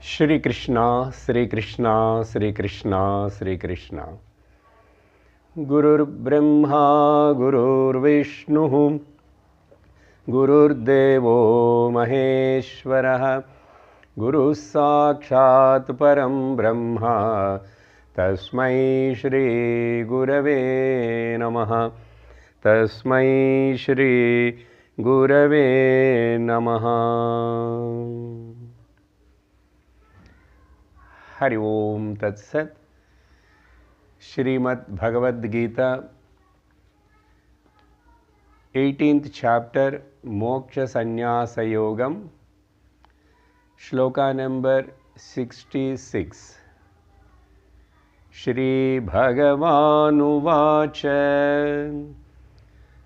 Shri Krishna, Shri Krishna, Shri Krishna, Shri Krishna. Gurur Brahma, Gurur Vishnu, Gurur Devo Maheshwara, Guru Sakshat Param Brahma, Tasmai Shri Gurave Namaha, Tasmai Shri Gurave Namaha. Hari Om Tat Sat. Srimad Bhagavad Gita, 18th chapter, Moksha Sannyasa Yogam, Shloka number 66. Shri Bhagavanu Vacha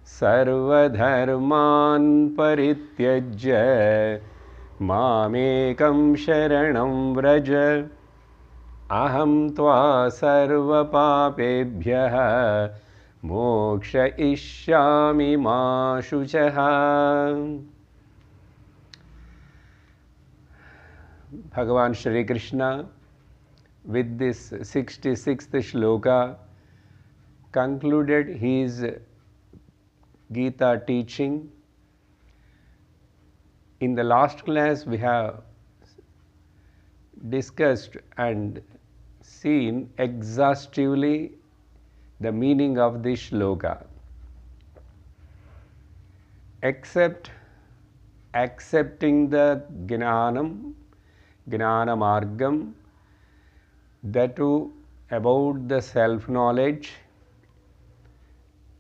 Sarvadharman Parityajya Mamekam Sharanam Vraja Aham tva sarva papebhyah moksha ishyami ma shuchaha. Bhagavan Shri Krishna, with this 66th shloka, concluded his Gita teaching. In the last class, we have discussed and seen exhaustively the meaning of this shloka. Except accepting the Gnana Margam, that too about the self-knowledge,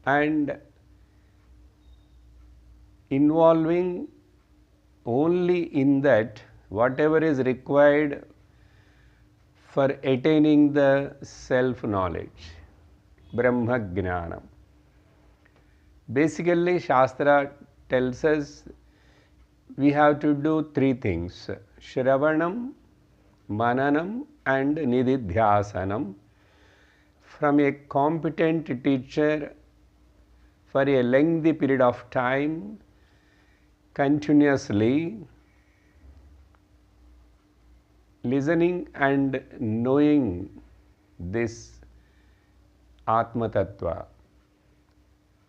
and involving only in that whatever is required for attaining the self-knowledge, Brahma Jnana. Basically, Shastra tells us we have to do three things: Shravanam, Mananam and Nididhyasanam, from a competent teacher for a lengthy period of time, continuously listening and knowing this Atma Tattva.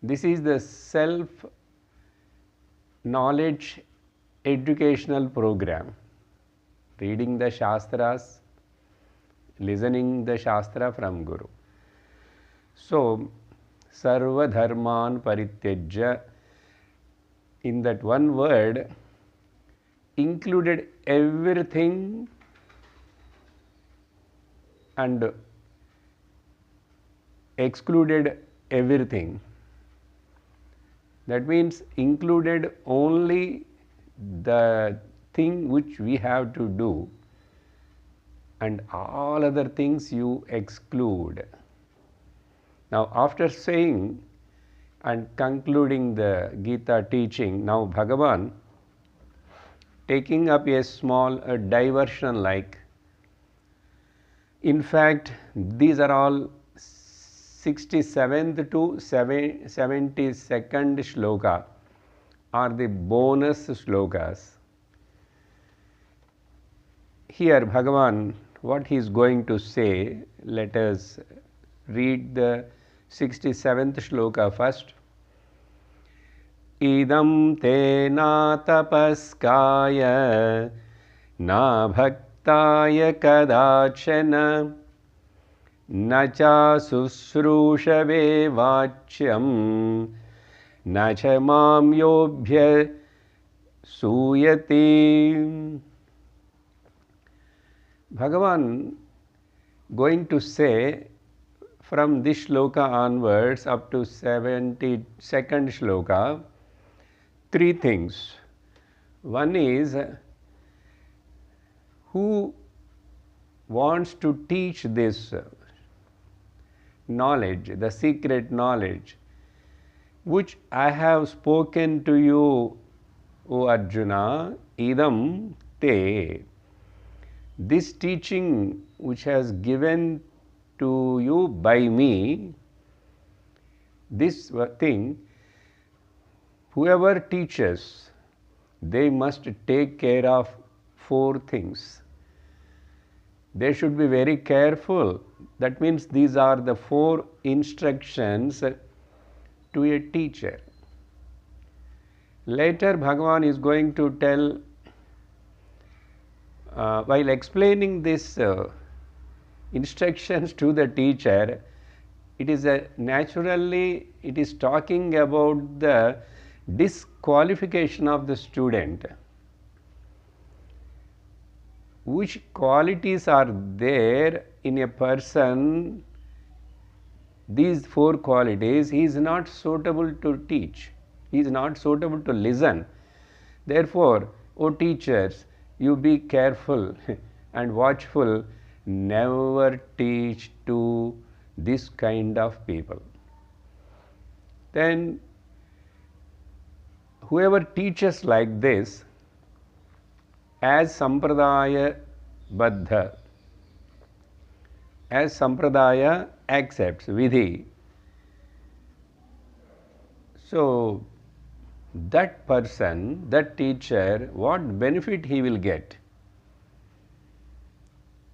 This is the self-knowledge educational program. Reading the Shastras, listening the Shastra from Guru. So, Sarva Dharman Parityajya, in that one word, included everything and excluded everything. That means included only the thing which we have to do, and all other things you exclude. Now, after saying and concluding the Gita teaching, now Bhagavan taking up a small diversion like. In fact, these are all 67th to 72nd shloka are the bonus shlokas. Here Bhagavan, what he is going to say, let us read the 67th shloka first. Idam te na tapaskaya na bhaktaya kadachana na cha susrushave vachyam na cha mam yobhya suyati. Bhagavan going to say from this shloka onwards up to 72nd shloka, three things. One is, who wants to teach this knowledge, the secret knowledge, which I have spoken to you, O Arjuna, idam te. This teaching which has given to you by me, this thing, whoever teaches, they must take care of four things. They should be very careful. That means these are the 4 instructions to a teacher. Later Bhagavan is going to tell, while explaining this instructions to the teacher, it is naturally it is talking about the disqualification of the student. Which qualities are there in a person? These 4 qualities, he is not suitable to teach, he is not suitable to listen. Therefore, O teachers, you be careful and watchful, never teach to this kind of people. Then whoever teaches like this, as sampradaya baddha, as sampradaya accepts vidhi, so that person, that teacher, what benefit he will get?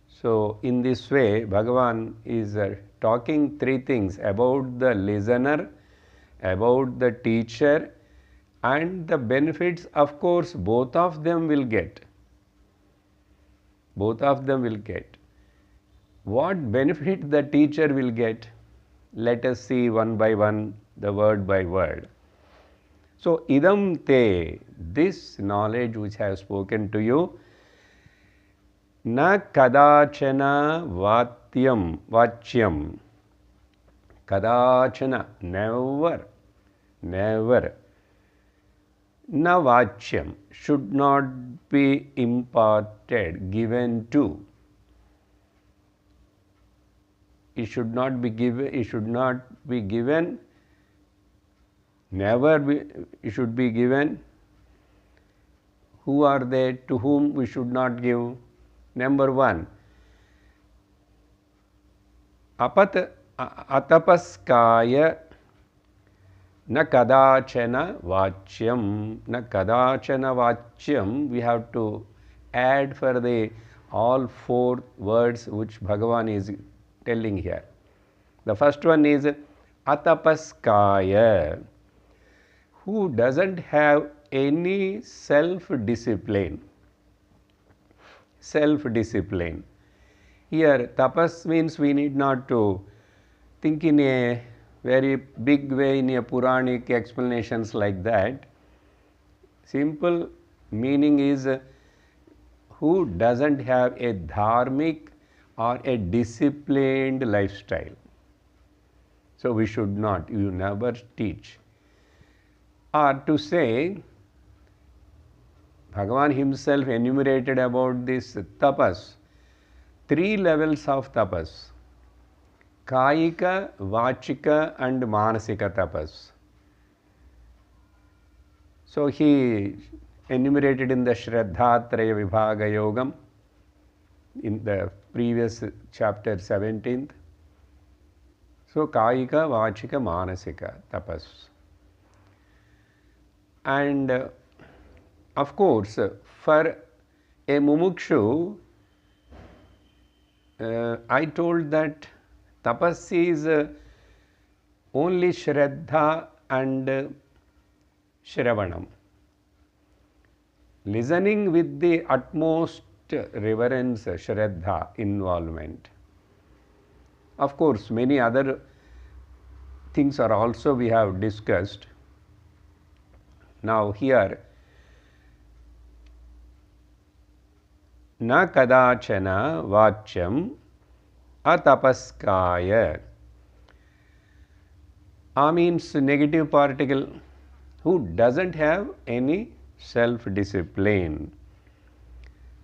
So in this way Bhagavan is talking 3 things about the listener, about the teacher, and the benefits. Of course both of them will get. Both of them will get. What benefit the teacher will get? Let us see one by one, the word by word. So idam te, this knowledge which I have spoken to you, na kadachana vachyam, kadachana, never, never, na vachyam, should not be imparted, given to. It should not be given, it should not be given, never be, it should be given. Who are they to whom we should not give? Number 1, atapaskaya na kadachana vachyam, na kadachana vachyam, we have to add for the all 4 words which Bhagavan is telling here. The first one is atapaskaya, who doesn't have any self-discipline. Self-discipline. Here tapas means we need not to think in a very big way, in a Puranic explanations like that. Simple meaning is who doesn't have a dharmic or a disciplined lifestyle. So we should not, you never teach. Or to say, Bhagavan himself enumerated about this tapas, 3 levels of tapas: kayika, vachika and manasika tapas. So he enumerated in the Shraddhatraya Vibhaga Yogam in the previous chapter 17th. So kayika, vachika, manasika tapas. And of course for a mumukshu, I told that tapas is only Shraddha and Shravanam. Listening with the utmost reverence, Shraddha, involvement. Of course, many other things are also we have discussed. Now here, na kadachana vachyam atapaskaya. A means negative particle, who doesn't have any self-discipline.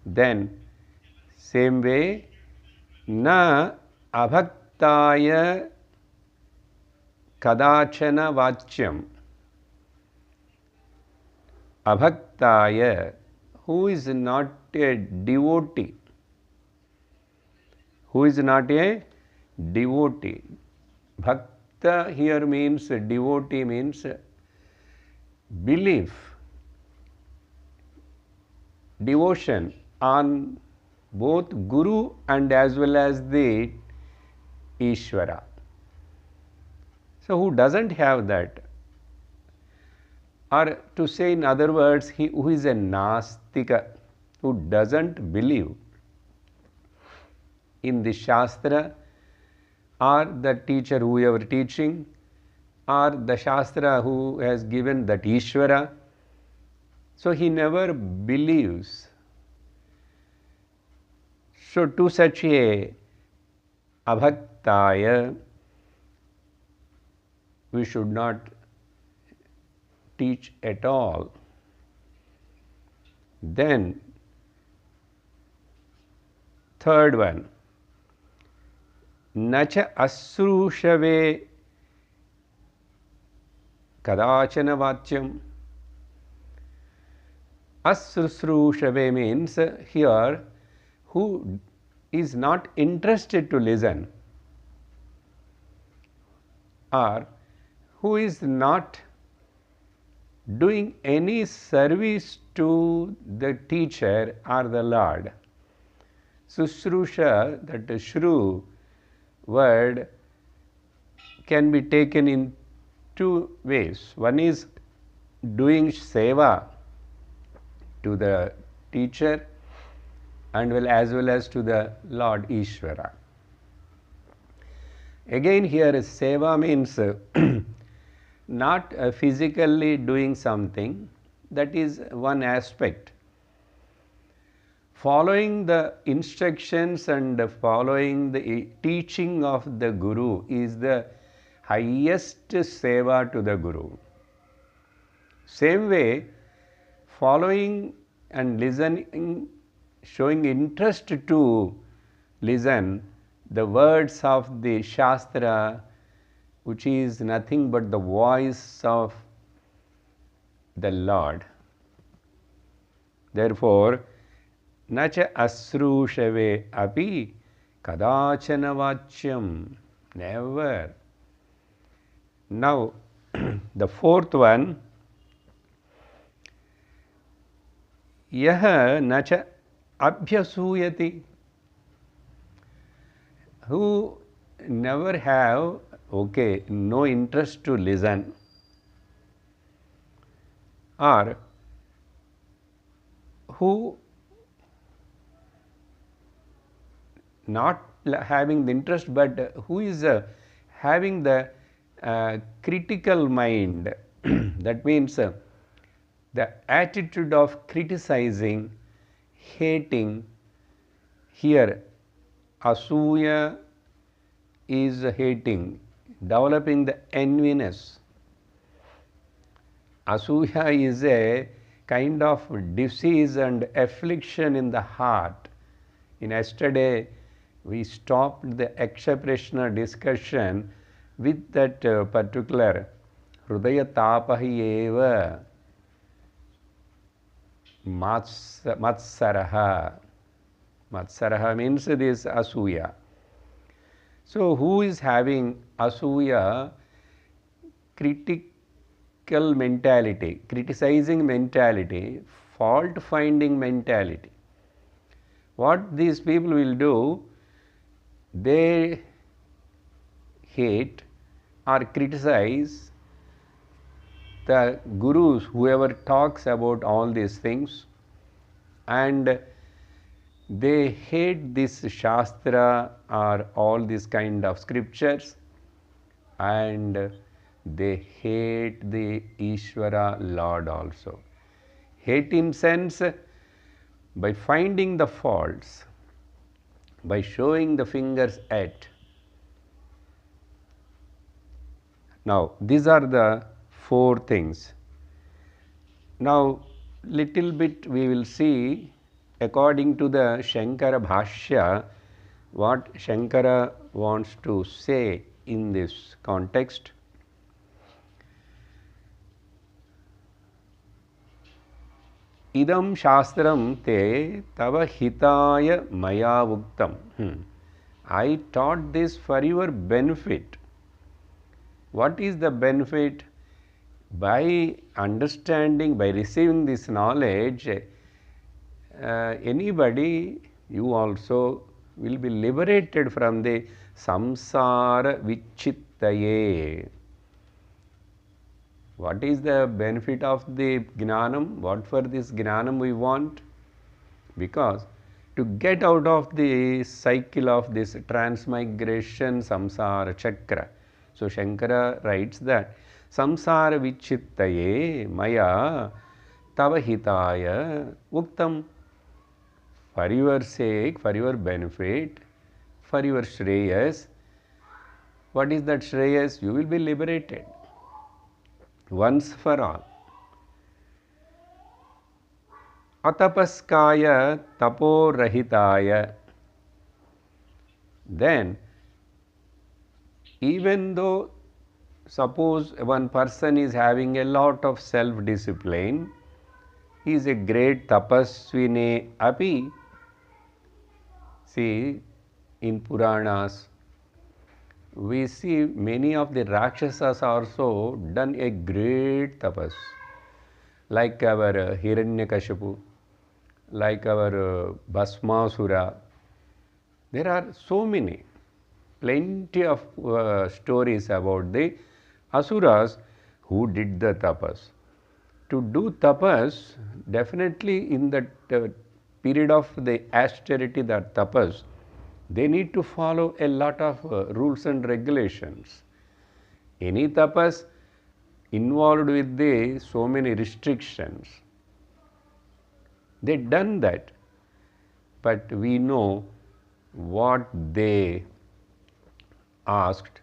Then same way, na abhaktaya kadachana vachyam. Abhaktaya, who is not a devotee. Who is not a devotee. Bhakta here means devotee, means belief, devotion on both Guru and as well as the Ishvara. So who doesn't have that? Or to say in other words, he who is a Nastika, who doesn't believe in the Shastra or the teacher whoever teaching or the Shastra who has given that Ishvara, so he never believes. So to such a abhaktaya, we should not teach at all. Then third one, nacha asrushave kadachana vachyam. Asrushave means here who is not interested to listen, or who is not doing any service to the teacher or the Lord. Susrusha, that Shru word, can be taken in two ways. One is doing seva to the teacher and as well as to the Lord Ishvara. Again here seva means not physically doing something, that is one aspect. Following the instructions and following the teaching of the Guru is the highest seva to the Guru. Same way, following and listening, showing interest to listen the words of the Shastra, which is nothing but the voice of the Lord. Therefore, nacha asrushave api kadachana vachyam. Never. Now, the fourth one, yaha nacha abhyasuyati. Who never have no interest to listen, or who not having the interest but who is having the critical mind. That means the attitude of criticizing, hating. Here asuya is hating, developing the enviness. Asuya is a kind of disease and affliction in the heart. In yesterday, we stopped the Kshaprashna discussion with that particular Hrudaya tapahi eva matsaraha. Matsaraha means this asuya. So, who is having asuya, critical mentality, criticizing mentality, fault finding mentality? What these people will do, they hate or criticize the gurus, whoever talks about all these things, and they hate this Shastra or all these kind of scriptures, and they hate the Ishvara Lord also. Hate in sense by finding the faults, by showing the fingers at. Now, these are the four things. Now, little bit we will see according to the Shankara Bhashya what Shankara wants to say in this context. Idam shastram te tava hitaya maya uktam. I taught this for your benefit. What is the benefit? By understanding, by receiving this knowledge, anybody you also will be liberated from the samsara vichittaye. What is the benefit of the gnanam? What for this gnanam we want? Because to get out of the cycle of this transmigration samsara chakra. So Shankara writes that samsara vichittaye maya tava hitaya uktam. For your sake, for your benefit, for your shreyas. What is that shreyas? You will be liberated once for all. Atapaskaya taporahitaya. Then, even though suppose one person is having a lot of self-discipline, he is a great tapasvine api. See, in Puranas, we see many of the Rakshasas also done a great tapas, like our Hiranyakashipu, like our Bhasmasura. There are so many, plenty of stories about the Asuras who did the tapas. To do tapas, definitely in that period of the austerity, that tapas, they need to follow a lot of rules and regulations. Any tapas involved with the so many restrictions. They done that, but we know what they asked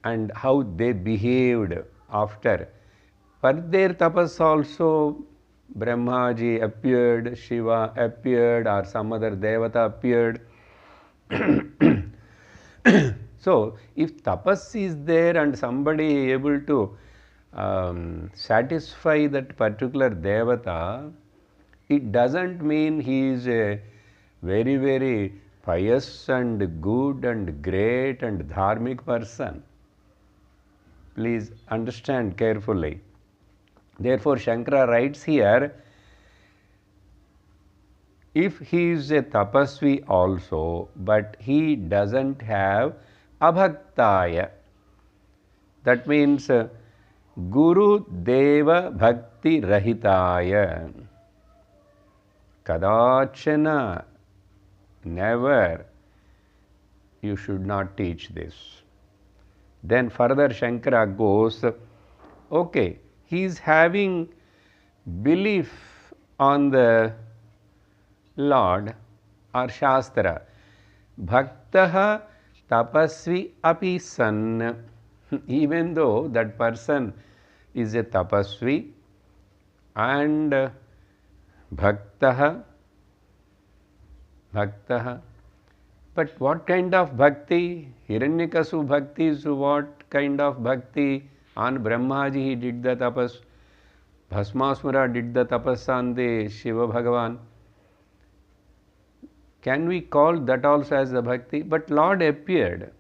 and how they behaved after. For their tapas also, Brahmaji appeared, Shiva appeared, or some other Devata appeared. So, if tapas is there and somebody able to satisfy that particular Devata, it doesn't mean he is a very, very pious and good and great and dharmic person. Please understand carefully. Therefore, Shankara writes here, if he is a tapasvi also, but he doesn't have abhaktaya, that means Guru Deva Bhakti Rahitaya, kadachana, never, you should not teach this. Then further Shankara goes, okay, he is having belief on the Lord or Shastra. Bhaktaha tapasvi api san. Even though that person is a tapasvi and bhaktaha, but what kind of bhakti? Hiranyakasu bhakti is what kind of bhakti? On Brahmaji he did the tapas. Bhasmasura did the tapas on the Shiva Bhagavan. Can we call that also as the bhakti? But Lord appeared.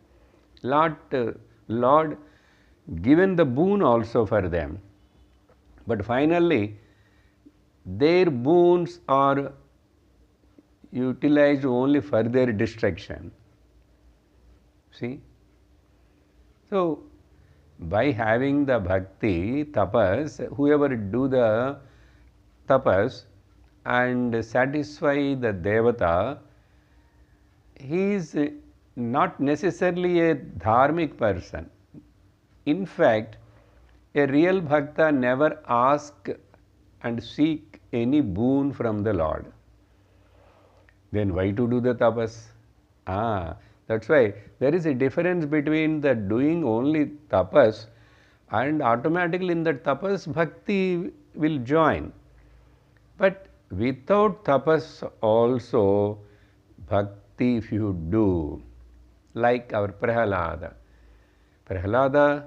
Lord given the boon also for them. But finally, their boons are utilized only for their destruction. See? So, by having the bhakti, tapas, whoever do the tapas and satisfy the devata, he is not necessarily a dharmic person. In fact, a real bhakta never ask and seek any boon from the Lord. Then why to do the tapas? That's why there is a difference between the doing only tapas and automatically in the tapas bhakti will join. But without tapas also bhakti if you do, like our Prahalada. Prahalada,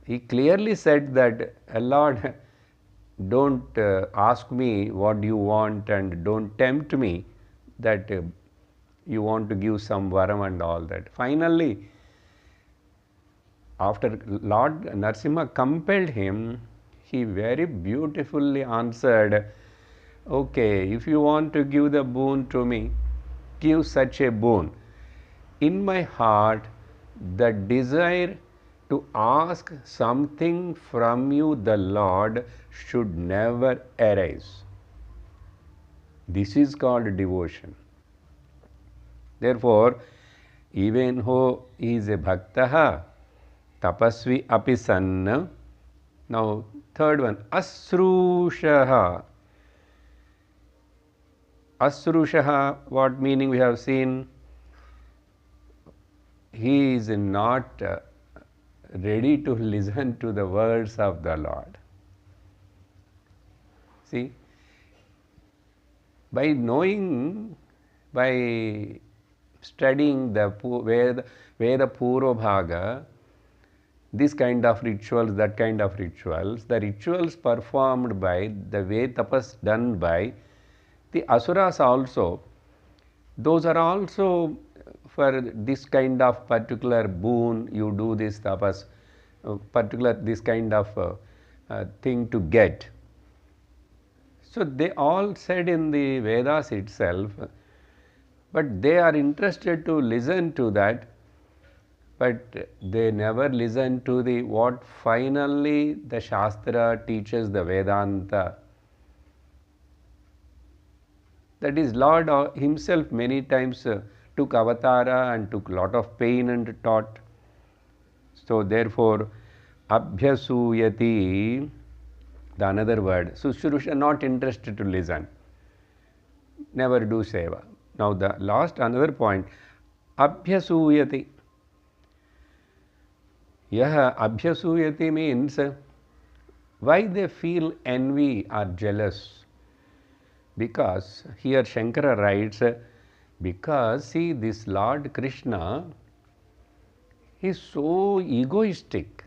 he clearly said that, Lord, don't ask me what you want and don't tempt me that you want to give some varam and all that. Finally, after Lord Narasimha compelled him, he very beautifully answered, Okay, if you want to give the boon to me, give such a boon. In my heart, the desire to ask something from you, the Lord, should never arise. This is called devotion. Therefore, even though he is a bhaktaha, tapasvi api sanna. Now, third one, asrushaha. Asrushaha, what meaning we have seen? He is not ready to listen to the words of the Lord. See, by knowing, by studying the Veda Purva Bhaga, this kind of rituals, that kind of rituals, the rituals performed by, the way tapas done by the asuras also, those are also for this kind of particular boon, you do this tapas, particular this kind of thing to get. So they all said in the Vedas itself, but they are interested to listen to that, but they never listen to the what finally the Shastra teaches, the Vedanta. That is, Lord himself many times took avatara and took lot of pain and taught. So therefore, abhyasuyati, the another word, Sushrusha, not interested to listen, never do seva. Now the last another point, abhyasuyati. Yaha abhyasuyati means why they feel envy or jealous. Because here Shankara writes, because see, this Lord Krishna is so egoistic.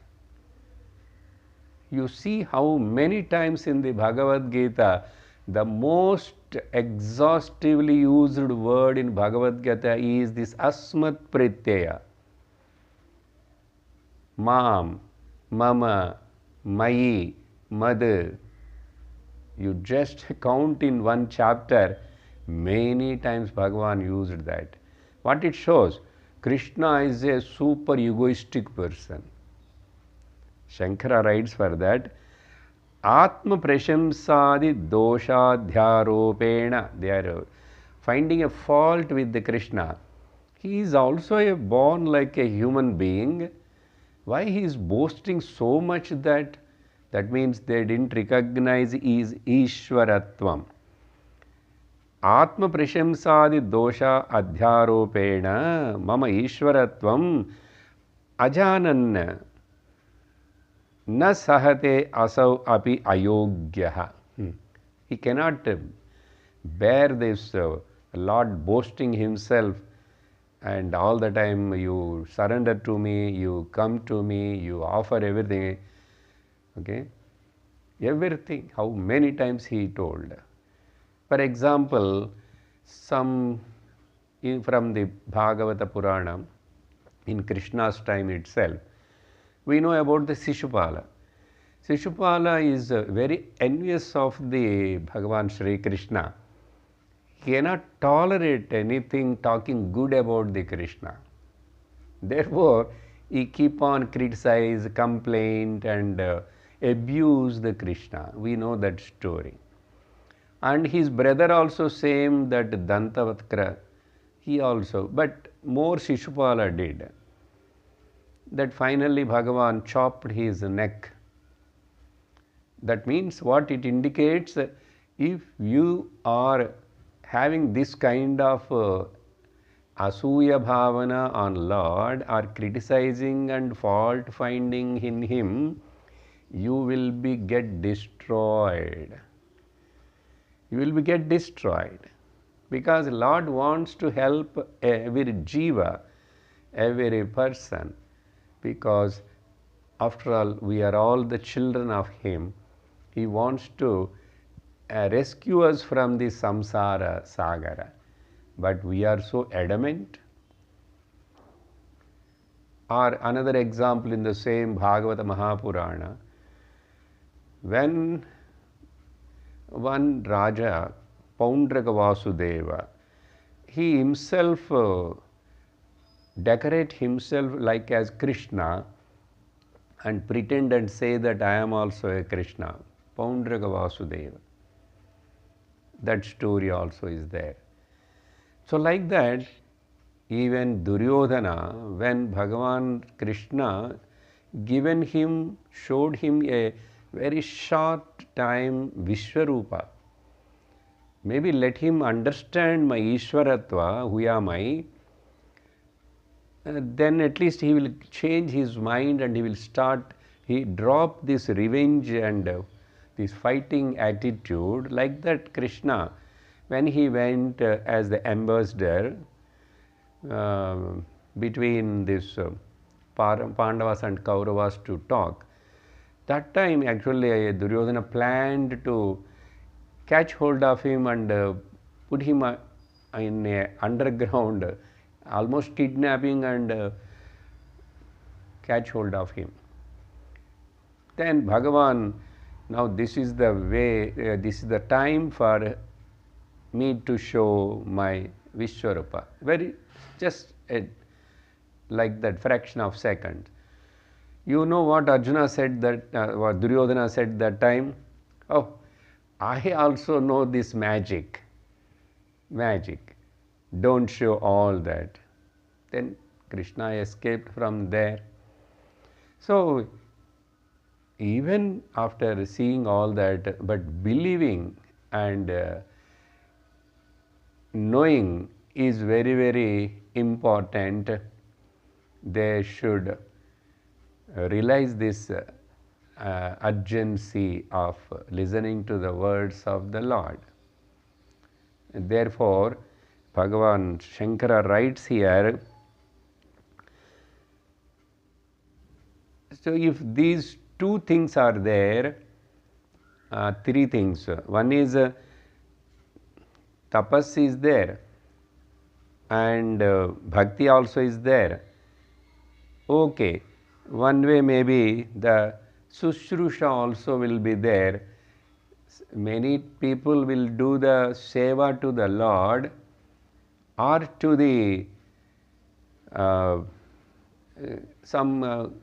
You see how many times in the Bhagavad Gita, the most exhaustively used word in Bhagavad Gita is this asmat pratyaya. Mam, mama, mai, mad. You just count in one chapter, many times Bhagavan used that. What it shows? Krishna is a super egoistic person. Shankara writes for that, Atma prashamsadi doshadhyaropena. They are finding a fault with the Krishna. He is also a born like a human being. Why he is boasting so much that? That means they didn't recognize his Ishwaratvam. Atma prashamsadi dosha adhyaropena mama Ishwaratvam ajananna na sahate asau api ayogyaha. He cannot bear this Lord boasting himself and all the time you surrender to me, you come to me, you offer everything. Okay, everything. How many times he told. For example, from the Bhagavata Purana, in Krishna's time itself, we know about the Shishupala. Shishupala is very envious of the Bhagavan Sri Krishna. He cannot tolerate anything talking good about the Krishna. Therefore, he keep on criticize, complain and abuse the Krishna. We know that story. And his brother also same, that Dantavatkra, he also, but more Shishupala did. That finally Bhagavan chopped his neck. That means what it indicates, if you are having this kind of asuya bhavana on Lord, or criticizing and fault finding in him, you will be get destroyed. You will be get destroyed. Because Lord wants to help every jiva, every person. Because after all, we are all the children of him. He wants to rescue us from the samsara sagara. But we are so adamant. Or another example in the same Bhagavata Mahapurana, when one Raja, Paundraka Vasudeva, he himself decorate himself like as Krishna and pretend and say that I am also a Krishna. Paundraka Vasudeva. That story also is there. So like that, even Duryodhana, when Bhagavan Krishna showed him a very short time Vishwarupa. Maybe let him understand my Ishwaratva, who am I, then at least he will change his mind and he drop this revenge and this fighting attitude. Like that Krishna, when he went as the ambassador between this Pandavas and Kauravas to talk, that time actually Duryodhana planned to catch hold of him and put him in a underground, almost kidnapping and catch hold of him. Then Bhagavan, now this is the way, this is the time for me to show my Vishwarupa. Very just like that fraction of second. You know what Arjuna said that, what Duryodhana said that time? Oh, I also know this magic. Magic. Don't show all that. Then Krishna escaped from there. So, even after seeing all that, but believing and knowing is very, very important. They should realize this urgency of listening to the words of the Lord. And therefore, Bhagavan Shankara writes here, so if these two things are there, three things. One is tapas is there and bhakti also is there. Okay, one way maybe the Sushrusha also will be there. Many people will do the seva to the Lord or to the some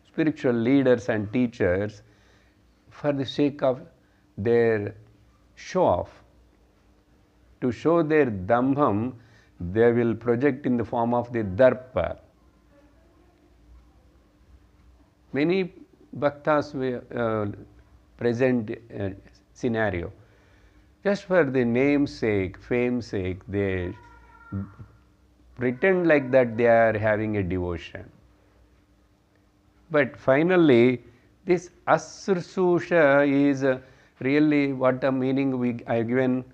spiritual leaders and teachers for the sake of their show off. To show their dambham, they will project in the form of the darpa. Many bhaktas present scenario. Just for the name's sake, fame's sake, they pretend like that they are having a devotion. But finally, this asrususha is really what the meaning I have given,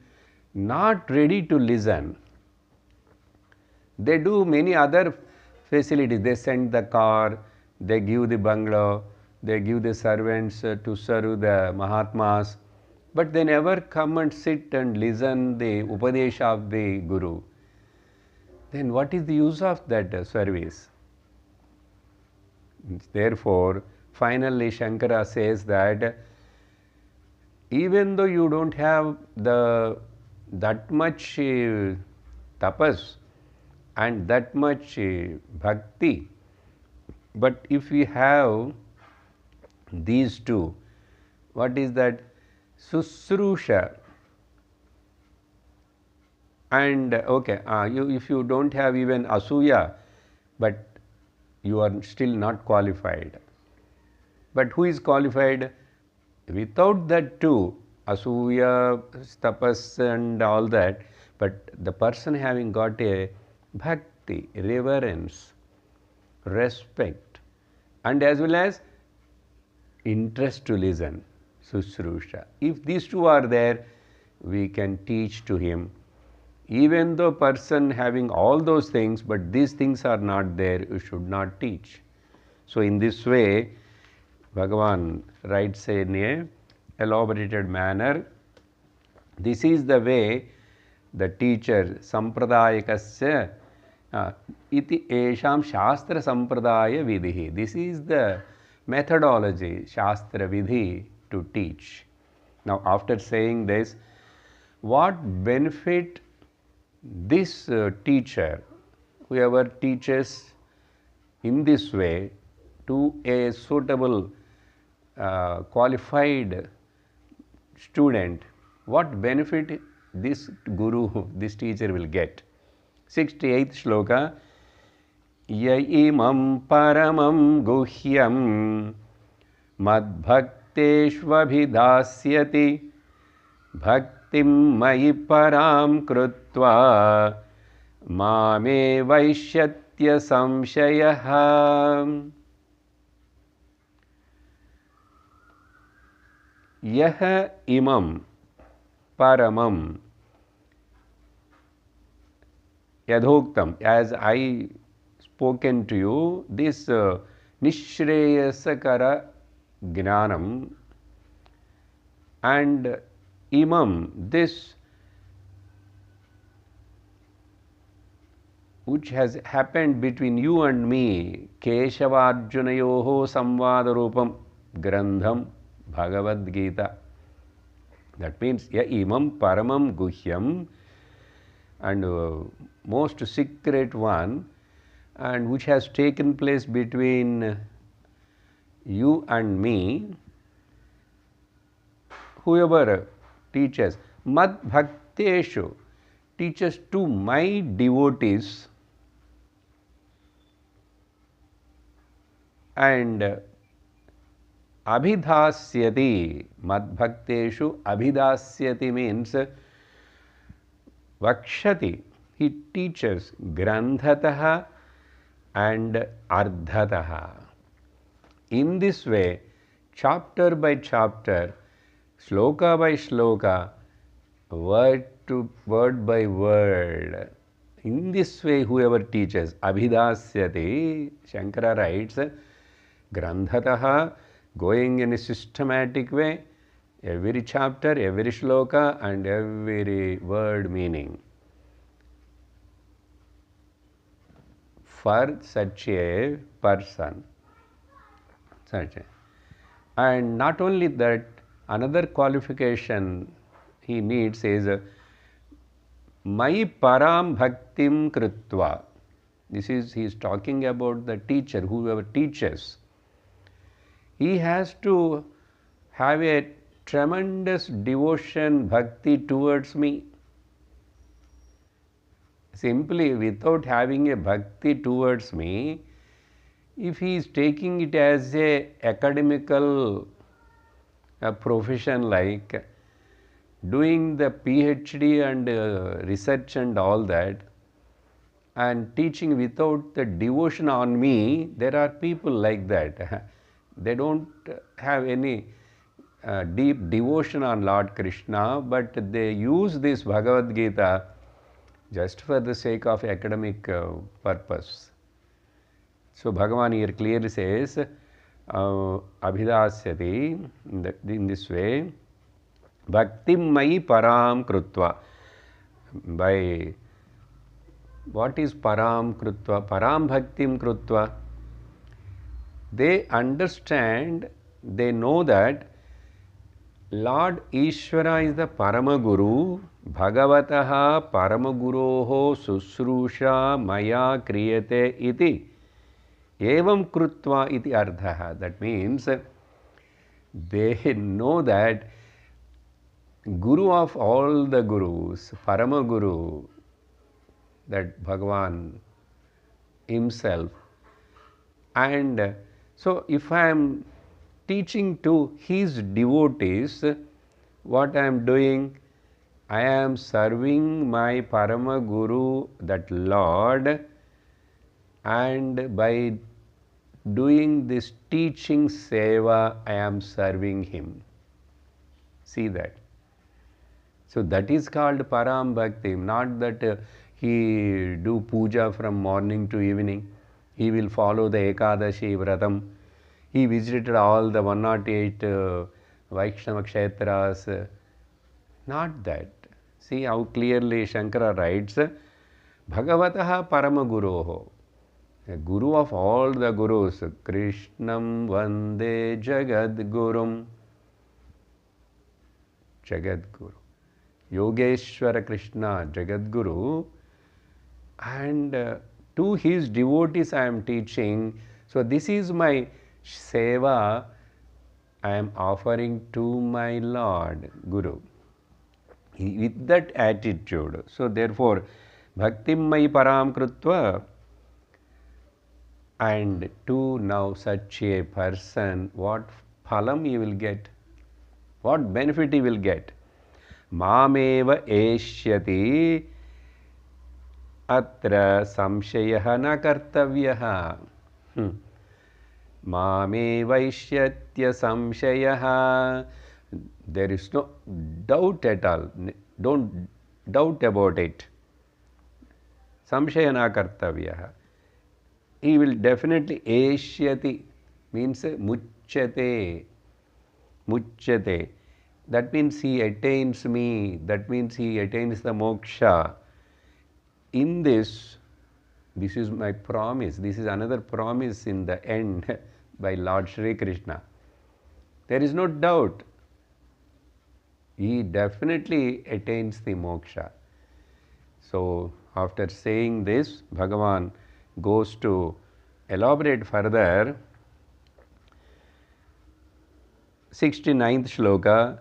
not ready to listen. They do many other facilities. They send the car, they give the bungalow, they give the servants to serve the Mahatmas, but they never come and sit and listen the Upadesha of the Guru. Then what is the use of that service? Therefore, finally Shankara says that even though you don't have that much tapas and that much bhakti, but if we have these two, what is that? Susrusha. And okay, if you don't have even asuya, but you are still not qualified. But who is qualified? Without that too, asuya, tapas and all that, but the person having got a bhakti, reverence, respect, and as well as interest to listen, susrusha. If these two are there, we can teach to him. Even though person having all those things, but these things are not there, you should not teach. So in this way, Bhagavan writes in a elaborated manner. This is the way the teacher sampradayakasya iti esham shastra sampradaya vidhi. This is the methodology, shastra vidhi, to teach. Now, after saying this, what benefit this teacher, whoever teaches in this way to a suitable qualified student, what benefit this guru, this teacher will get? 68th shloka. Yaimam paramam guhyam madbhakteshvabhidasyati bhaktim mayi param krutva mame vaishyatya samshayah. Yah imam paramam yadhoktam, as I spoken to you, this nishreyasakara gnanam, and imam, this which has happened between you and me, Keshavarjunayoho samvadarupam grandham Bhagavad Gita. That means ya imam paramam guhyam, and most secret one, and which has taken place between you and me, whoever teaches, mad bhakteshu, teaches to my devotees, and abhidhasyati, madbhakteshu abhidhasyati means vakshati, he teaches grandhataha and ardhataha. In this way, chapter by chapter, sloka by sloka, word by word, in this way whoever teaches, abhidasyati, Shankara writes, grandhataha, going in a systematic way, every chapter, every shloka and every word meaning. For such a person. And not only that, another qualification he needs is Mai param bhaktim krutva. This is, he is talking about the teacher, whoever teaches. He has to have a tremendous devotion, bhakti towards me. Simply without having a bhakti towards me, if he is taking it as a academical profession, like doing the PhD and research and all that, and teaching without the devotion on me, there are people like that. They don't have any deep devotion on Lord Krishna, but they use this Bhagavad Gita just for the sake of academic purpose. So Bhagavan here clearly says, abhidasyati, in this way, bhaktim mayi param krutva. By what is param krutva? Param bhaktim krutva. They understand, they know that Lord Ishvara is the Paramaguru, Bhagavataha Paramaguroho Susrusha Maya Kriyate iti. Evam Krutva iti Ardhaha. That means they know that Guru of all the Gurus, Paramaguru, that Bhagavan himself. And so if I am teaching to his devotees, what I am doing? I am serving my Parama Guru, that Lord, and by doing this teaching seva, I am serving him. See that. So that is called Param Bhakti, not that he do puja from morning to evening. He will follow the Ekadashi Vratam. He visited all the 108 Vaishnava Kshetras. Not that. See how clearly Shankara writes, Bhagavataha Paramaguroho. The Guru of all the Gurus, Krishnam Vande Jagad Gurum. Jagadguru. Yogeshwara Krishna, Jagadguru, and to his devotees I am teaching. So this is my seva I am offering to my Lord, Guru. With that attitude. So therefore, Bhaktim Mai Param Krutva, and to now such a person, what phalam he will get? What benefit he will get? Mameva eshyati atra samshayah na kartavyah. Mameva eshyatya samshayah. There is no doubt at all. Don't doubt about it. Samshaya na kartavyah. He will definitely eshyati means muchyate. Muchyate. That means he attains me. That means he attains the moksha. In this is my promise. This is another promise in the end by Lord Shri Krishna. There is no doubt. He definitely attains the moksha. So after saying this, Bhagavan goes to elaborate further. 69th shloka.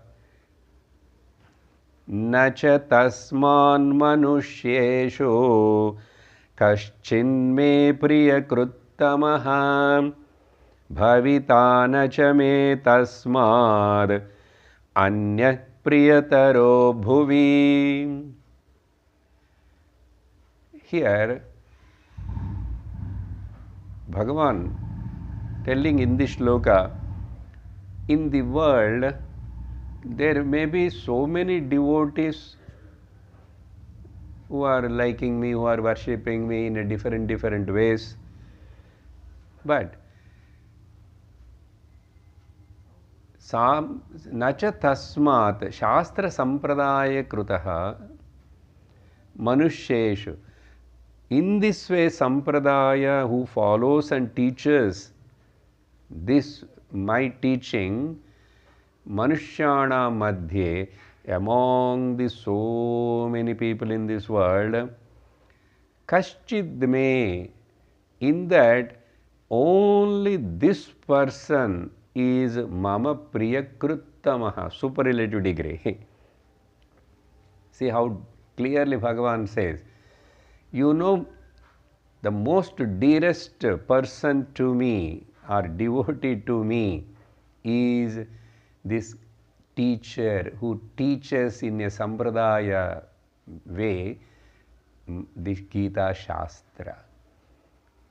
Nacha tasman manusyeshu kaschinme priyakruttamaha bhavita nacha me tasmad anya priyataro bhuvi. Here Bhagavan telling in this shloka, in the world there may be so many devotees who are liking me, who are worshipping me in a different ways, but nacha tasmat shastra sampradaya krutaha manusyeshu. In this way, sampradaya, who follows and teaches this my teaching, manushyana madhye, among the so many people in this world, kaschid me, in that only this person is mama priyakruttamaha, superlative degree. See how clearly Bhagavan says, you know, the most dearest person to me or devotee to me is this teacher who teaches in a sampradaya way this Gita Shastra.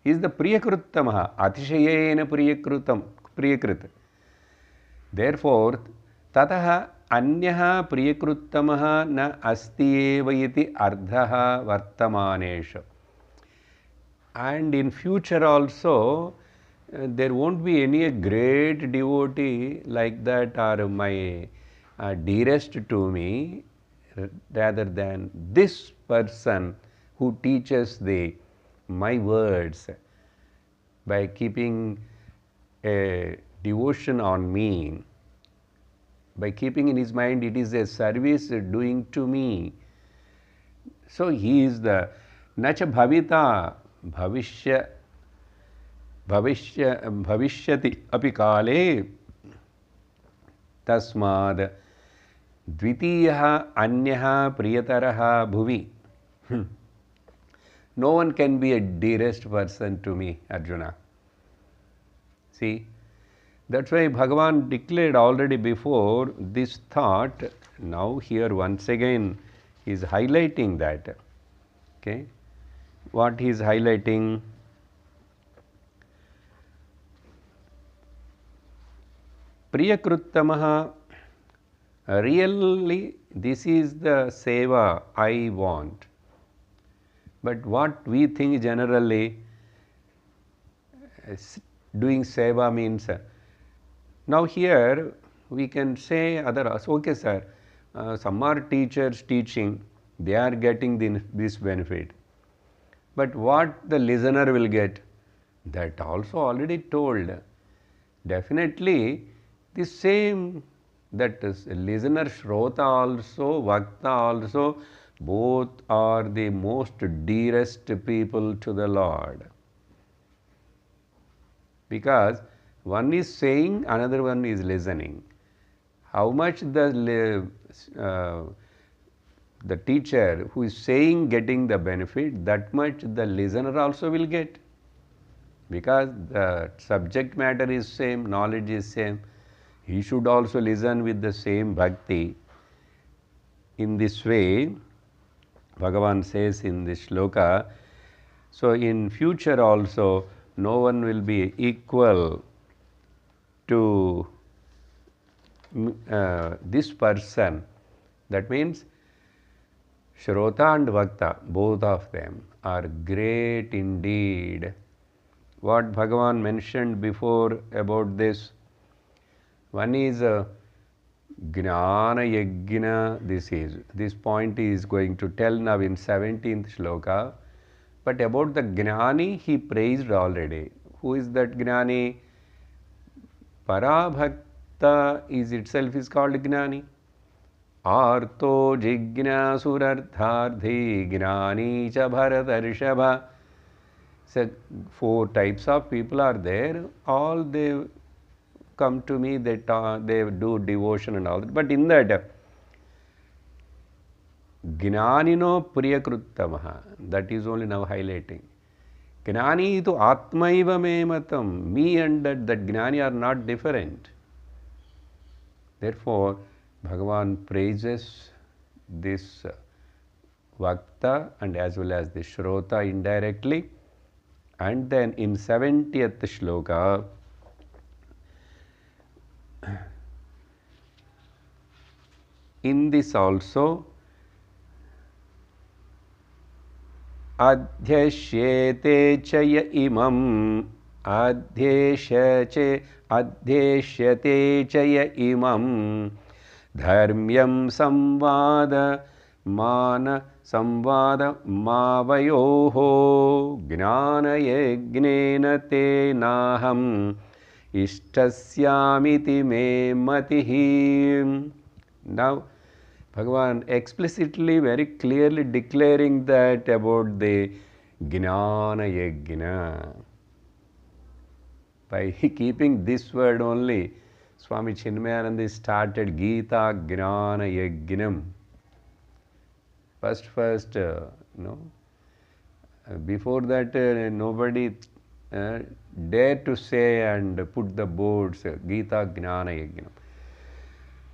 He is the Priyakruttamaha, Atishayena Priyakrit. Therefore, Tataha Anyaha Priyakruttamaha na asti eva iti ardhaha vartamaneshu. And in future also, there won't be any great devotee like that or my dearest to me, rather than this person who teaches my words by keeping a devotion on me, by keeping in his mind it is a service doing to me. So he is the nacha bhavita bhavishyati api kale tasmad dvitiyaha anyaha priyataraha bhuvi. No one can be a dearest person to me, Arjuna. See, that's why Bhagavan declared already before this thought. Now here once again he is highlighting that. Okay, what he is highlighting? Priyakruttamaha, really this is the seva I want. But what we think generally, doing seva means, now here we can say others, okay sir, some are teachers teaching, they are getting this benefit. But what the listener will get, that also already told. Definitely the same That is, listener, Shrota also, Vakta also, both are the most dearest people to the Lord. Because one is saying, another one is listening. How much the teacher who is saying getting the benefit, that much the listener also will get. Because the subject matter is same, knowledge is same. He should also listen with the same bhakti. In this way, Bhagavan says in this shloka, so in future also, no one will be equal to this person. That means Shrota and Vakta, both of them are great indeed. What Bhagavan mentioned before about this, one is Gnana Yajna, this point is going to tell now in 17th shloka. But about the Gnani, he praised already. Who is that Gnani? Parabhakta is itself is called Gnani. Arto Jignāsurarthārdhi Gnani cha Bharatarshava. So 4 types of people are there. All they come to me, they do devotion and all that. But in that, Gnanino Priyakruttamaha, that is only now highlighting. Gnani to Atmaiva me matam, me and that Gnani are not different. Therefore, Bhagavan praises this Vakta and as well as the Shrota indirectly. And then in 70th shloka, in this also, Adhyashyate chaya imam, adhyashyate chaya imam, dharmyam samvada mana samvada mavayoho gnana yagnena te naham ishtasyamiti me matihi. Now, Bhagavan explicitly, very clearly declaring that about the Gnana Yajna. By keeping this word only, Swami Chinmayananda started Gita Gnana Yajnam. First, before that nobody dared to say and put the boards Gita Gnana Yajnam.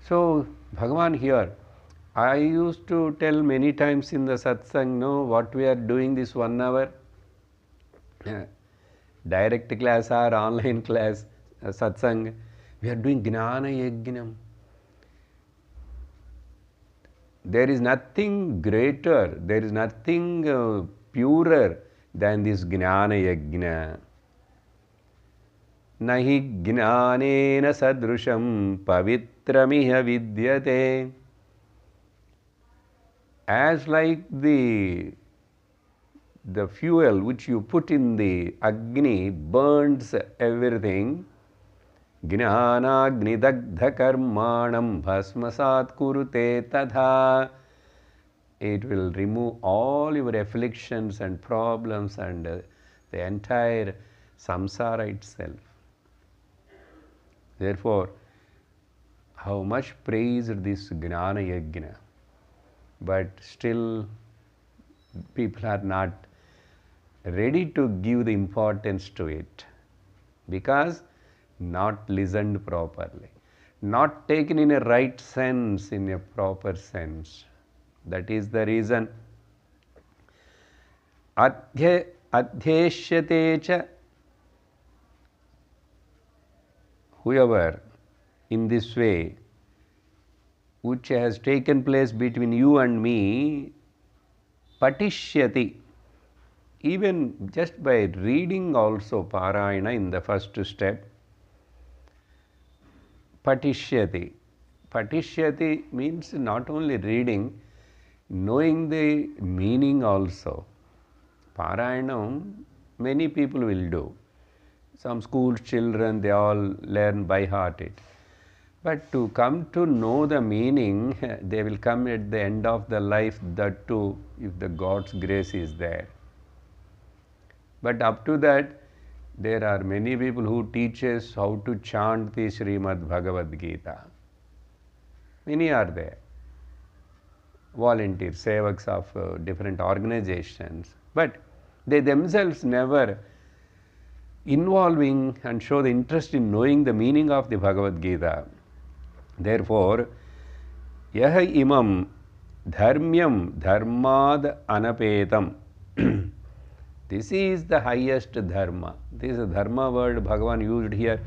So, Bhagavan here, I used to tell many times in the satsang, what we are doing this 1 hour, direct class or online class, satsang, we are doing Gnana Yajnam. There is nothing greater, there is nothing purer than this Gnana Yajna. Nahi Gnanena sadrusham pavitramiha vidyate. As like the fuel which you put in the Agni burns everything, Gnanagni dagdha karmanam bhasmasat kurute tadha. It will remove all your afflictions and problems and the entire samsara itself. Therefore, how much praise this Gnana Yajna. But still people are not ready to give the importance to it because not listened properly, not taken in a right sense, in a proper sense. That is the reason. Adhyeshyate cha, whoever in this way which has taken place between you and me, patishyati, even just by reading also Parayana in the first step, patishyati. Patishyati means not only reading, knowing the meaning also. Parayanam many people will do. Some school children, they all learn by heart it. But to come to know the meaning, they will come at the end of the life, that too, if the God's grace is there. But up to that, there are many people who teach us how to chant the Srimad Bhagavad Gita. Many are there. Volunteers, sevaks of different organizations. But they themselves never involving and show the interest in knowing the meaning of the Bhagavad Gita. Therefore, yaha imam dharmyam dharmad anapetam. This is the highest dharma. This is a dharma word Bhagavan used here.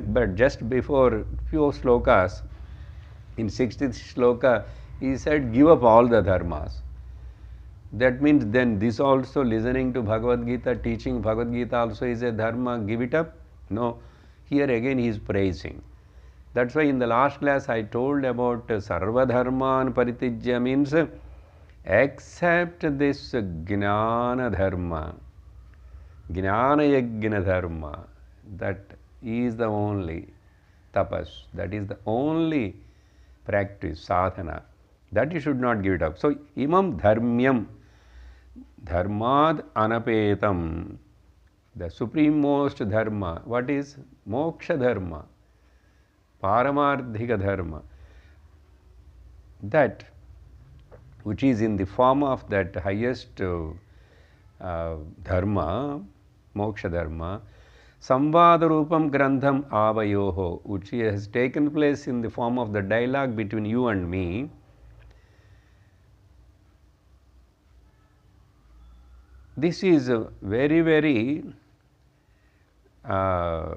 But just before few slokas, in 60th sloka, he said, give up all the dharmas. That means then this also, listening to Bhagavad Gita, teaching Bhagavad Gita also is a dharma, give it up? No. Here again he is praising. That's why in the last class I told about sarva dharman paritijya means except this gnana dharma, gnana yajna dharma, that is the only tapas, that is the only practice, sadhana, that you should not give it up. So, imam dharmyam, dharmad anapetam, the supreme-most dharma. What is? Moksha dharma, paramardhika dharma. That which is in the form of that highest dharma, moksha dharma, samvada rupam grantham avayoho, which has taken place in the form of the dialogue between you and me. This is a very, very gnana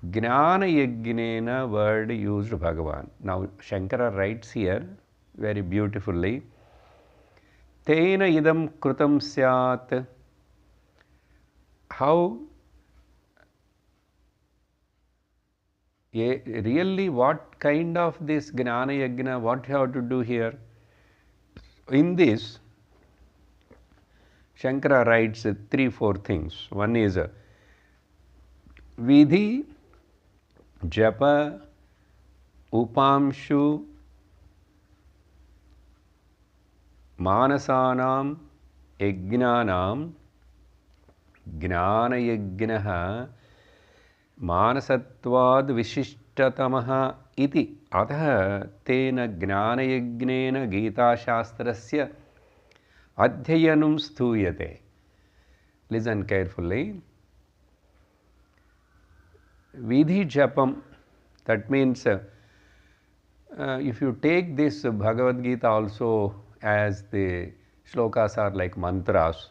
yajnena word used Bhagavan. Now Shankara writes here very beautifully, tena idam krutam syat. How really, what kind of this gnana yajna, what you have to do here? In this, Shankara writes 3-4 things. One is vidhi, japa, upamshu, manasanam, yajnanam, gnana yajnaha, मानसत्वाद विशिष्टतमः इति अतः तेन ज्ञानयज्ञेन गीताशास्त्रस्य अध्ययनं स्तूयते. Listen carefully. Vidhi japam, that means if you take this Bhagavad Gita also as the slokas are like mantras.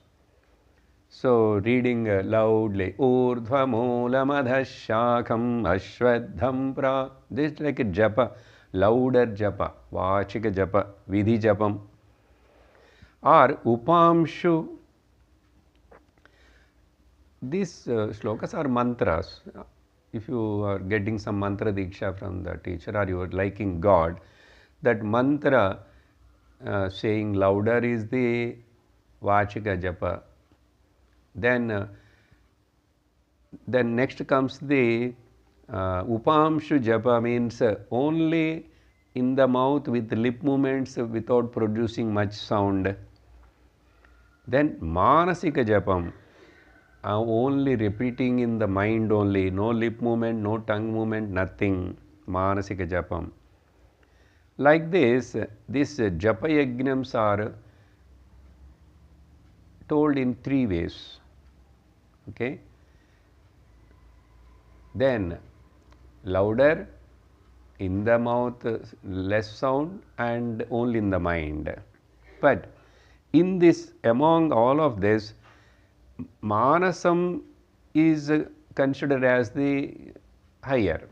So, reading loudly, urdhva moolamadha shakham ashwadham pra, this is like a japa, louder japa, vachika japa, vidhi japam. Or upamshu, these slokas are mantras. If you are getting some mantra diksha from the teacher or you are liking God, that mantra saying louder is the vachika japa. Then next comes the upamshu japa, means only in the mouth with lip movements without producing much sound. Then manasika japam, only repeating in the mind only, no lip movement, no tongue movement, nothing. Manasika japam. Like this, these japa yajnams are told in 3 ways. Okay. Then louder, in the mouth less sound, and only in the mind. But in this, among all of this, manasam is considered as the higher.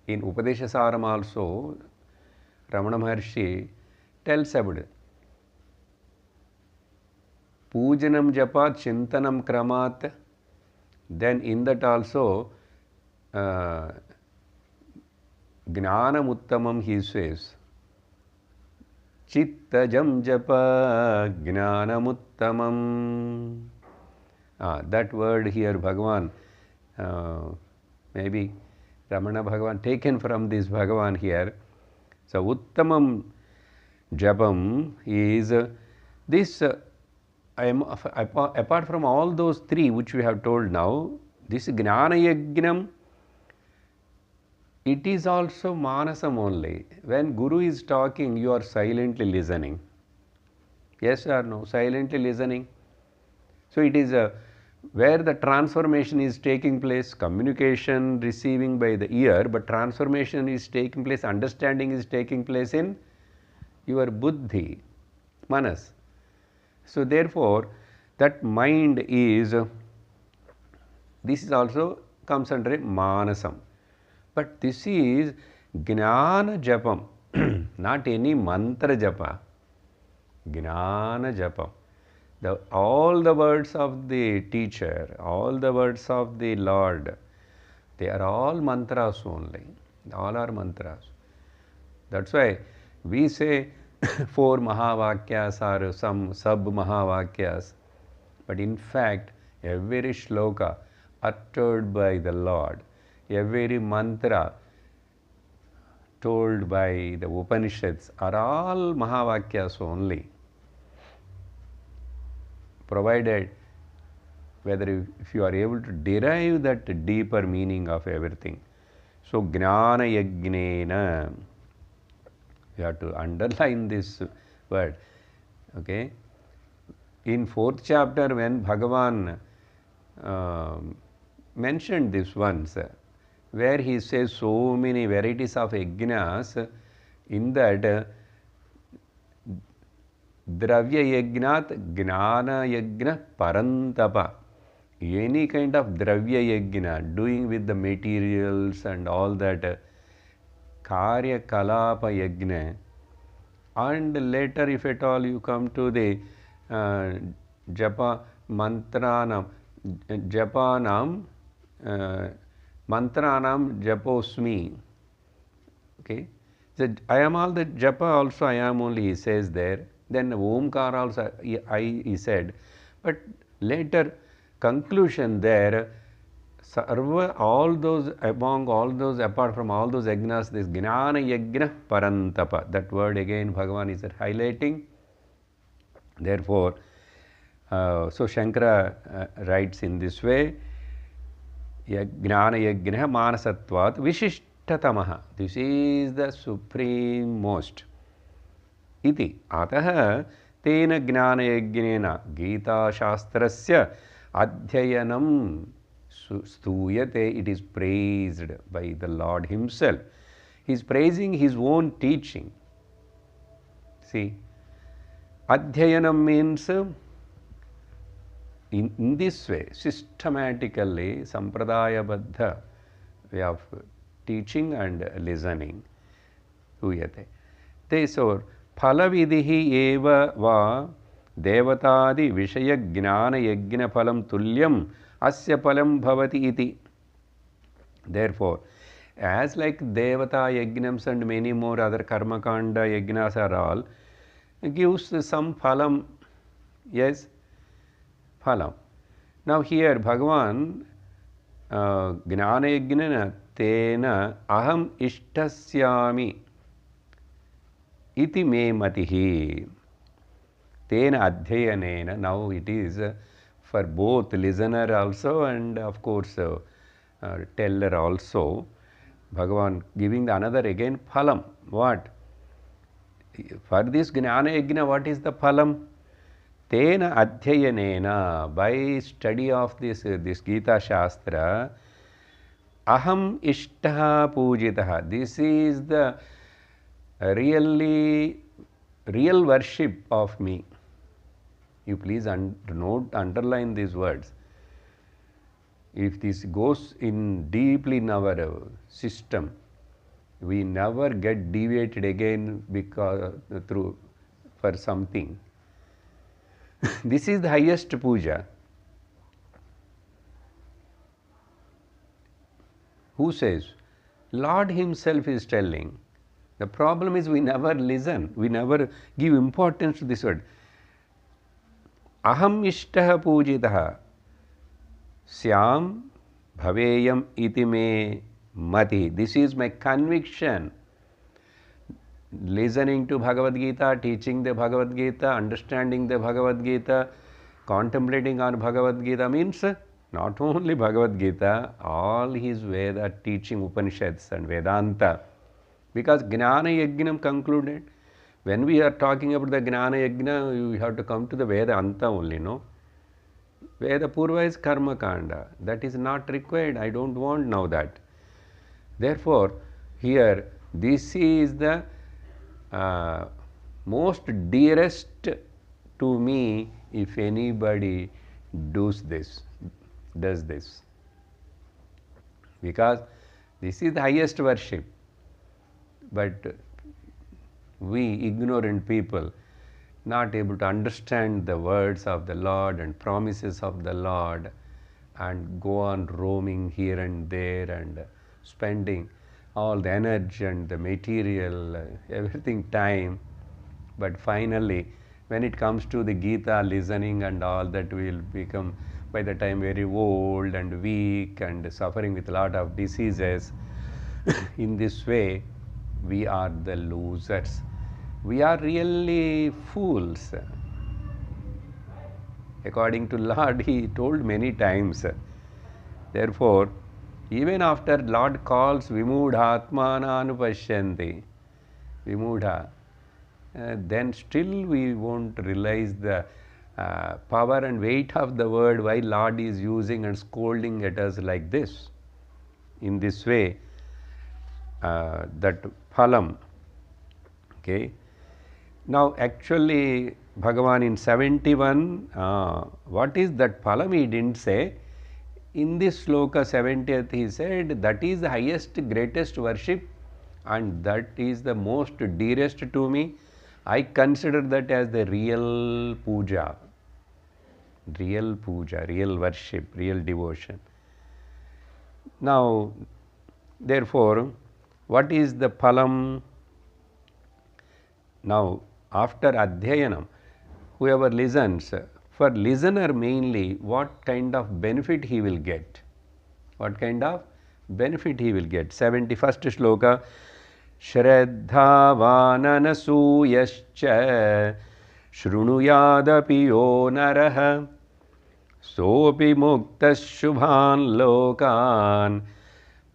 In Upadeshasaram also, Ramana Maharshi tells about it. Pujanam japat chintanam kramat. Then in that also Gnanam uttamam he says. Chittajam japa Gnanam uttamam. That word here Bhagavan maybe Ramana Bhagavan, taken from this Bhagavan here. So Uttamam Japam is this, apart from all those three which we have told now, this Gnana Yagnam, it is also Manasam only. When Guru is talking, you are silently listening. Yes or no? Silently listening. So it is where the transformation is taking place, communication receiving by the ear, but transformation is taking place, understanding is taking place in your buddhi, manas. So therefore, that mind is, this is also comes under a manasam. But this is Gnana Japam, not any mantra japa. Gnana Japam. All the words of the teacher, all the words of the Lord, they are all mantras only. All are mantras. That's why we say 4 Mahavakyas or some sub-Mahavakyas. But in fact, every shloka uttered by the Lord, every mantra told by the Upanishads are all Mahavakyas only. Provided whether if you are able to derive that deeper meaning of everything. So, Gnana Yagnena, you have to underline this word. Okay. In 4th chapter, when Bhagavan mentioned this once, where he says so many varieties of yajnas, in that Dravya Yagnat Gnana Yagna Parantapa. Any kind of Dravya Yagna, doing with the materials and all that, Karya Kalapa Yagna. And later, if at all you come to the Japa Mantranam, Japanam, Mantranam Japosmi. Okay. So I am all the Japa also I am only, he says there. Then Omkar also he said. But later conclusion there, Sarva, all those, among all those, apart from all those yagnas, this Gnana Yagna Parantapa. That word again Bhagavan is highlighting. Therefore, so Shankara writes in this way, Gnana Yagna Manasatvat Vishishtatamaha. This is the supreme most. Iti atah tena gnanayagnena Gita Shastrasya Adhyayanam stuyate. It is praised by the Lord Himself. He is praising His own teaching. See, Adhyayanam means in this way, systematically, Sampradaya Baddha way of teaching and listening. Tuyate. So, Phalavidhi eva va devatadi vishaya gnana yagna phalam tulyam asya phalam bhavati iti. Therefore, as like devata yagnams and many more other karma kanda yagnas are all, gives some phalam. Yes, phalam. Now here Bhagavan gnana yagnana tena aham ishtasyami iti me matihi. Tena adhyayanena. Now it is for both listener also and of course teller also. Bhagavan giving another again phalam. What? For this gnana yagna, what is the phalam? Tena adhyayanena. By study of this Gita Shastra, aham ishtaha pujitaha. This is the real worship of me. You please note, underline these words. If this goes in deeply in our system, we never get deviated again because for something. This is the highest puja. Who says? Lord Himself is telling. The problem is we never listen, we never give importance to this word. Aham ishtaha pujitaha syam bhaveyam iti me Mati. This is my conviction. Listening to Bhagavad Gita, teaching the Bhagavad Gita, understanding the Bhagavad Gita, contemplating on Bhagavad Gita means not only Bhagavad Gita, all his Veda teaching, Upanishads and Vedanta. Because Jnana Yajnam concluded. When we are talking about the Jnana Yajna, you have to come to the Vedanta only, no? Veda Purva is Karma Kanda. That is not required. I don't want now that. Therefore, here, this is the most dearest to me if anybody does this. Because this is the highest worship. But we ignorant people, not able to understand the words of the Lord and promises of the Lord, and go on roaming here and there and spending all the energy and the material, everything, time. But finally, when it comes to the Gita, listening and all that, will become by the time very old and weak and suffering with a lot of diseases. In this way, we are the losers. We are really fools. According to Lord, he told many times. Therefore, even after Lord calls Vimudha Atmananupashyanti, Vimudha, then still we won't realize the power and weight of the word, why Lord is using and scolding at us like this. In this way, that phalam. Okay. Now, actually, Bhagavan in 71, what is that phalam? He didn't say. In this sloka 70th, he said that is the highest, greatest worship, and that is the most dearest to me. I consider that as the real puja, real worship, real devotion. Now, therefore, what is the phalam? Now, after Adhyayanam, whoever listens, for listener mainly, what kind of benefit he will get? What kind of benefit he will get? 71st shloka. Shraddhavananasuyascha shrunuyadapi yo naraha sopi muktas shubhan lokan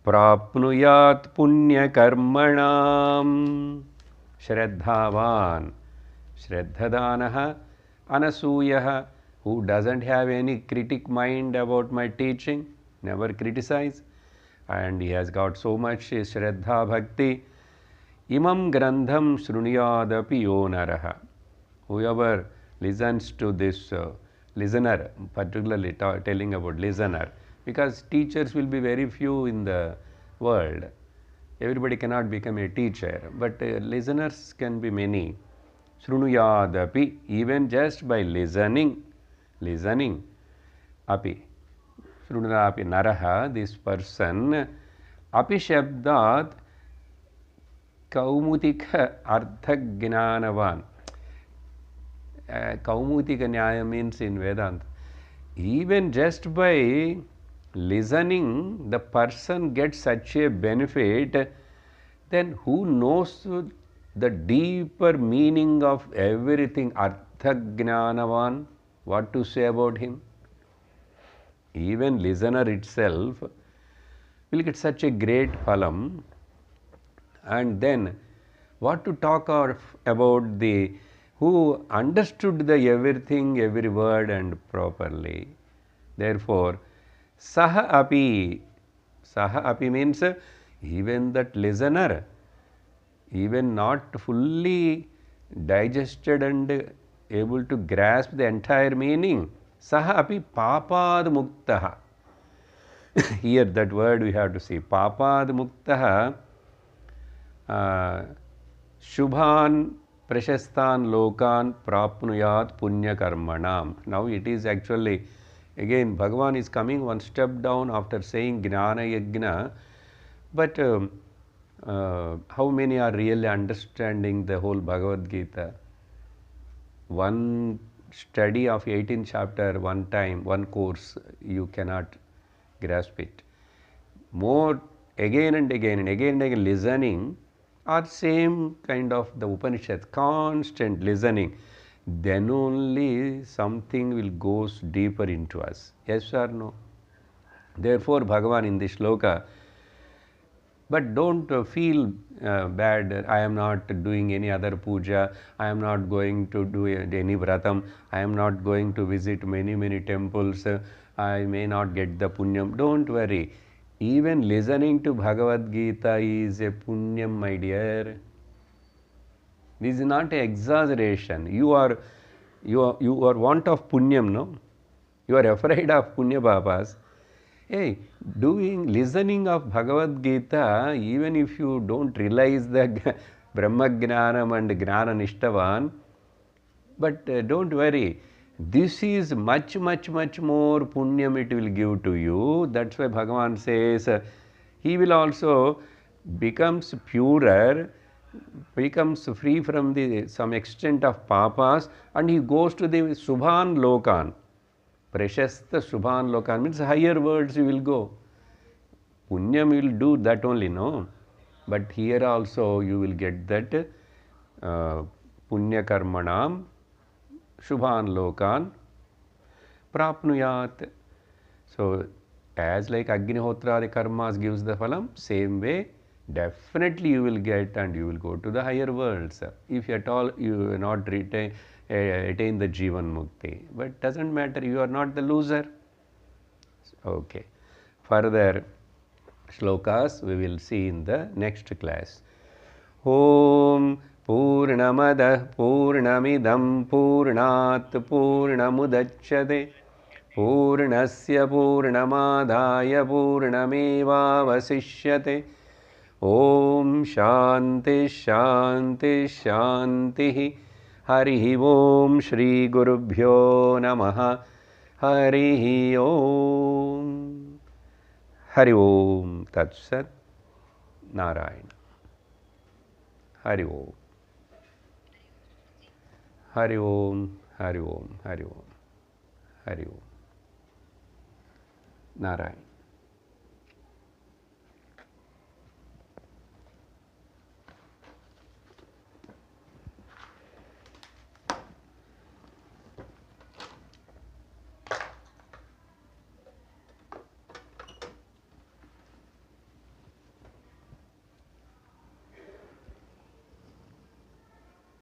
prapnuyat punya karmanam. Shraddhavan, Shraddhadanaha, Anasuyah, who doesn't have any critic mind about my teaching, never criticize, and he has got so much Shraddha Bhakti. Imam Grandham Shrunuyadapi yo naraha. Whoever listens to this listener, particularly telling about listener, because teachers will be very few in the world. Everybody cannot become a teacher, but listeners can be many. Shrunuyadapi, even just by listening, api. Shrunuyadapi naraha, this person, api shabdat kaumutika artha gnanavan. Kaumutika nyaya means in Vedanta. Even just by listening, the person gets such a benefit, then who knows the deeper meaning of everything, artha gnanavan, what to say about him? Even listener itself will get such a great phalam, and then what to talk of about the who understood the everything, every word and properly. Therefore, Saha api means even that listener, even not fully digested and able to grasp the entire meaning, Saha api papad muktaha. Here that word we have to see, papad muktaha, shubhan prashastan lokan prapnuyat punya karmanam. Now it is actually, again, Bhagavan is coming one step down after saying Jnana Yajna, but how many are really understanding the whole Bhagavad Gita? One study of 18th chapter, one time, one course, you cannot grasp it. More again and again and again and again listening, or same kind of the Upanishads, constant listening, then only something will goes deeper into us. Yes or no? Therefore, Bhagavan in this shloka, but don't feel bad. I am not doing any other puja. I am not going to do any vratam. I am not going to visit many temples. I may not get the punyam. Don't worry. Even listening to Bhagavad Gita is a punyam, my dear. This is not an exaggeration. You are want of punyam, no? You are afraid of punya papas. Hey, listening of Bhagavad Gita, even if you don't realize the Brahma Jnanam and Jnana Nishtavan, but don't worry, this is much more punyam it will give to you. That's why Bhagavan says he will also becomes purer, becomes free from the some extent of papas, and he goes to the Subhan Lokan. Prashasta Subhan Lokan means higher worlds you will go. Punyam will do that only, no? But here also you will get that Punya Karmanam Shubhan Lokan Prapnuyat. So, as like Agnihotra the karmas gives the phalam, same way definitely you will get and you will go to the higher worlds. If at all you will not attain the Jivan Mukti. But doesn't matter, you are not the loser. Okay. Further shlokas we will see in the next class. Om Purnamada Purnamidam Purnat Purnamudachyate Purnasya Purnamadaya Purnamevavasishyate. Om Shanti Shanti Shanti. Hari Om Shri Gurubhyo Namaha. Hari Om. Hari Om Tat Sat. Narayana. Hari Om. Hari Om. Hari Om. Hari Om. Hari Om. Narayana.